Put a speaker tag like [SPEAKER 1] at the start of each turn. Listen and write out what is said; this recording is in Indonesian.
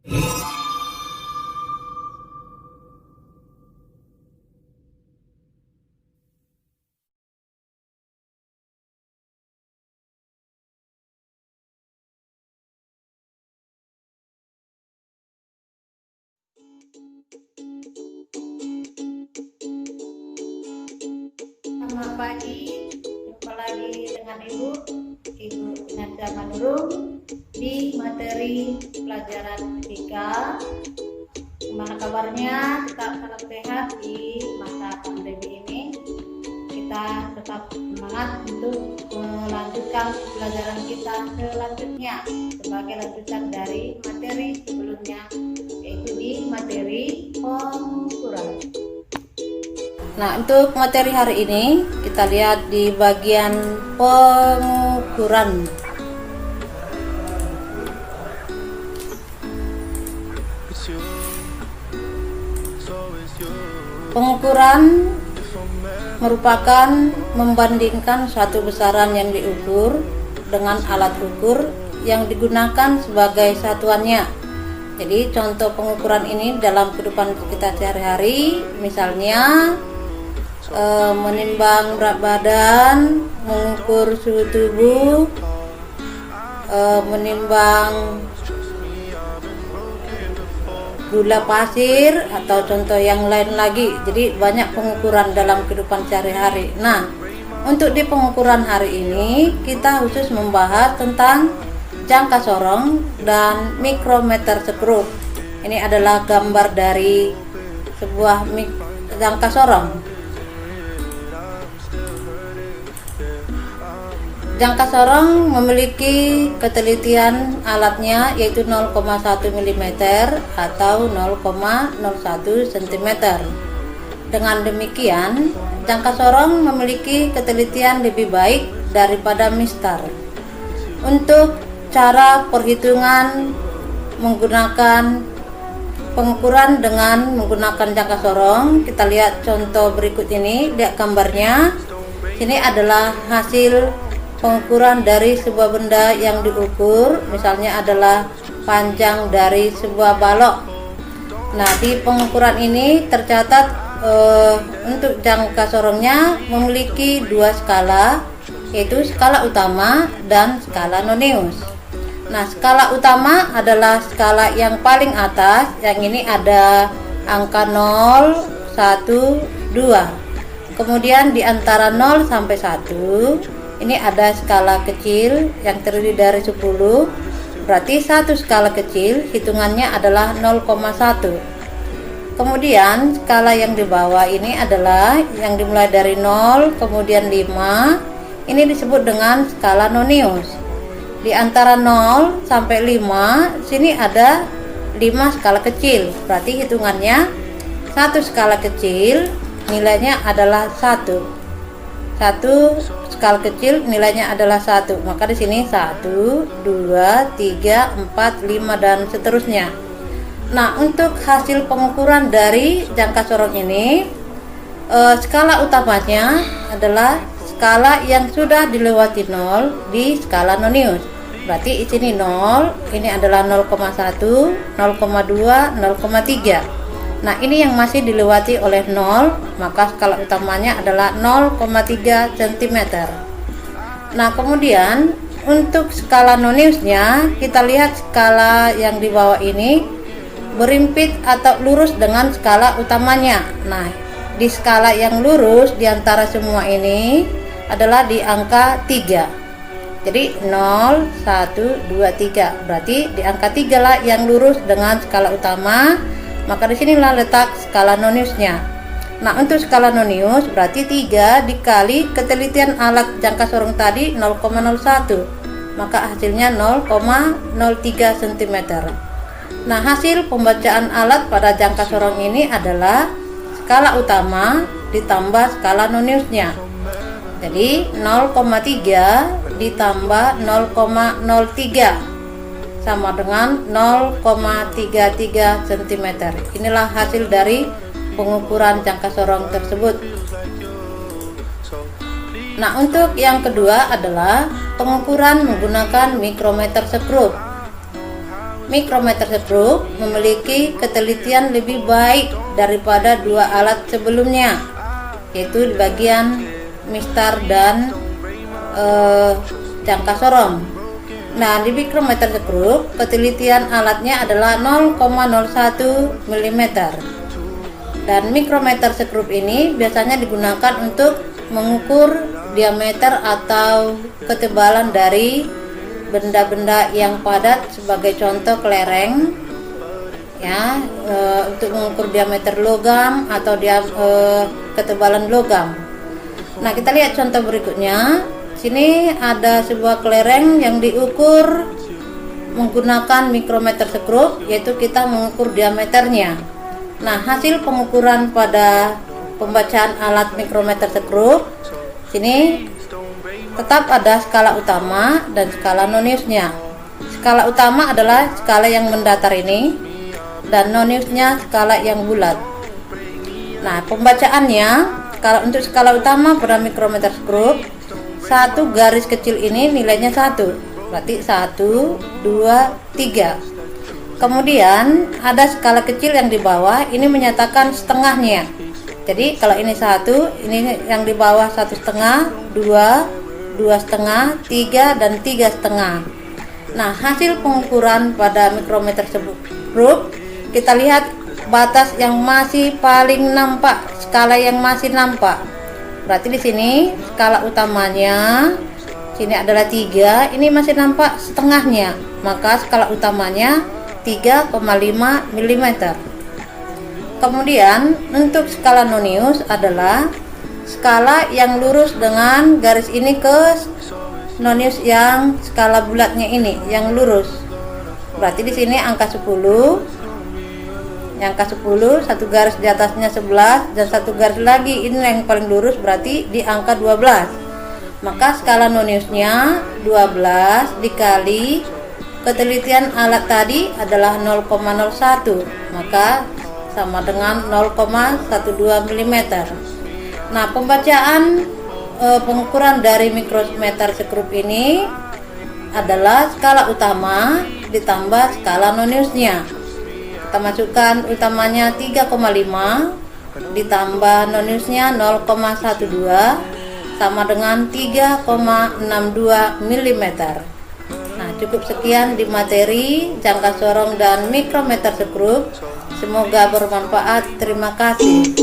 [SPEAKER 1] Selamat pagi, jumpa lagi dengan Ibu Nadia Manurung di materi pelajaran ketiga. Gimana kabarnya? Tetap sangat sehat di masa pandemi ini. Kita tetap semangat untuk melanjutkan pelajaran kita selanjutnya sebagai lanjutan dari materi sebelumnya, yaitu di materi pengukuran. Nah, untuk materi hari ini kita lihat di bagian pengukuran. Pengukuran merupakan membandingkan suatu besaran yang diukur dengan alat ukur yang digunakan sebagai satuannya. Jadi contoh pengukuran ini dalam kehidupan kita sehari-hari, misalnya menimbang berat badan, mengukur suhu tubuh, menimbang gula pasir, atau contoh yang lain lagi. Jadi banyak pengukuran dalam kehidupan sehari-hari. Nah, untuk di pengukuran hari ini kita khusus membahas tentang jangka sorong dan mikrometer skrup. Ini adalah gambar dari sebuah jangka sorong. Jangka sorong memiliki ketelitian alatnya yaitu 0,1 mm atau 0,01 cm. Dengan demikian, jangka sorong memiliki ketelitian lebih baik daripada mistar. Untuk cara perhitungan menggunakan pengukuran dengan menggunakan jangka sorong, kita lihat contoh berikut ini. Lihat gambarnya. Ini adalah hasil pengukuran dari sebuah benda yang diukur, misalnya adalah panjang dari sebuah balok. Nah, di pengukuran ini tercatat untuk jangka sorongnya memiliki dua skala, yaitu skala utama dan skala noneus. Nah, skala utama adalah skala yang paling atas, yang ini ada angka 0, 1, 2. Kemudian di antara 0 sampai 1 ini ada skala kecil yang terdiri dari 10, berarti satu skala kecil hitungannya adalah 0,1. Kemudian skala yang di bawah ini adalah yang dimulai dari 0, kemudian 5, ini disebut dengan skala noneus. Di antara 0 sampai 5, sini ada 5 skala kecil, berarti hitungannya satu skala kecil nilainya adalah 1. Satu skala kecil nilainya adalah 1. Maka di sini 1, 2, 3, 4, 5 dan seterusnya. Nah, untuk hasil pengukuran dari jangka sorong ini, skala utamanya adalah skala yang sudah dilewati 0 di skala noneus. Berarti di sini 0, ini adalah 0,1, 0,2, 0,3. Nah, ini yang masih dilewati oleh 0, maka skala utamanya adalah 0,3 cm. Nah, kemudian untuk skala noneusnya, kita lihat skala yang di bawah ini berimpit atau lurus dengan skala utamanya. Nah, di skala yang lurus di antara semua ini adalah di angka 3. Jadi 0, 1, 2, 3. Berarti di angka 3 lah yang lurus dengan skala utama. Maka disinilah letak skala noneusnya. Nah, untuk skala noneus berarti 3 dikali ketelitian alat jangka sorong tadi 0,01, maka hasilnya 0,03 cm. Nah, hasil pembacaan alat pada jangka sorong ini adalah skala utama ditambah skala noneusnya. Jadi 0,3 ditambah 0,03 sama dengan 0,33 cm. Inilah hasil dari pengukuran jangka sorong tersebut. Nah, untuk yang kedua adalah pengukuran menggunakan mikrometer skrup. mikrometer skrup memiliki ketelitian lebih baik daripada dua alat sebelumnya, yaitu di bagian mistar dan jangka sorong. Nah, di mikrometer skrup ketelitian alatnya adalah 0,01 mm. Dan mikrometer skrup ini biasanya digunakan untuk mengukur diameter atau ketebalan dari benda-benda yang padat, sebagai contoh kelereng ya, untuk mengukur diameter logam atau ketebalan logam. Nah, kita lihat contoh berikutnya. Sini ada sebuah kelereng yang diukur menggunakan mikrometer skrup, yaitu kita mengukur diameternya. Nah, hasil pengukuran pada pembacaan alat mikrometer skrup sini tetap ada skala utama dan skala noniusnya. Skala utama adalah skala yang mendatar ini, dan noniusnya skala yang bulat. Nah, pembacaannya, kalau untuk skala utama pada mikrometer skrup, satu garis kecil ini nilainya 1, berarti 1, 2, 3. Kemudian ada skala kecil yang di bawah, ini menyatakan setengahnya. Jadi kalau ini 1, ini yang di bawah 1,5, 2, 2,5, 3, dan 3,5. Nah, hasil pengukuran pada mikrometer skrup, kita lihat batas yang masih paling nampak, skala yang masih nampak. Berarti di sini skala utamanya sini adalah 3, ini masih nampak setengahnya, maka skala utamanya 3,5 mm. Kemudian untuk skala nonius adalah skala yang lurus dengan garis ini ke nonius yang skala bulatnya ini yang lurus. Berarti di sini angka 10. Angka 10, satu garis di atasnya 11 dan satu garis lagi ini yang paling lurus, berarti di angka 12. Maka skala noniusnya 12 dikali ketelitian alat tadi adalah 0,01, maka sama dengan 0,12 mm. Nah, pembacaan pengukuran dari mikrometer skrup ini adalah skala utama ditambah skala noniusnya. Kita masukkan utamanya 3,5 ditambah noniusnya 0,12 sama dengan 3,62 mm. Nah, cukup sekian di materi jangka sorong dan mikrometer skrup. Semoga bermanfaat. Terima kasih.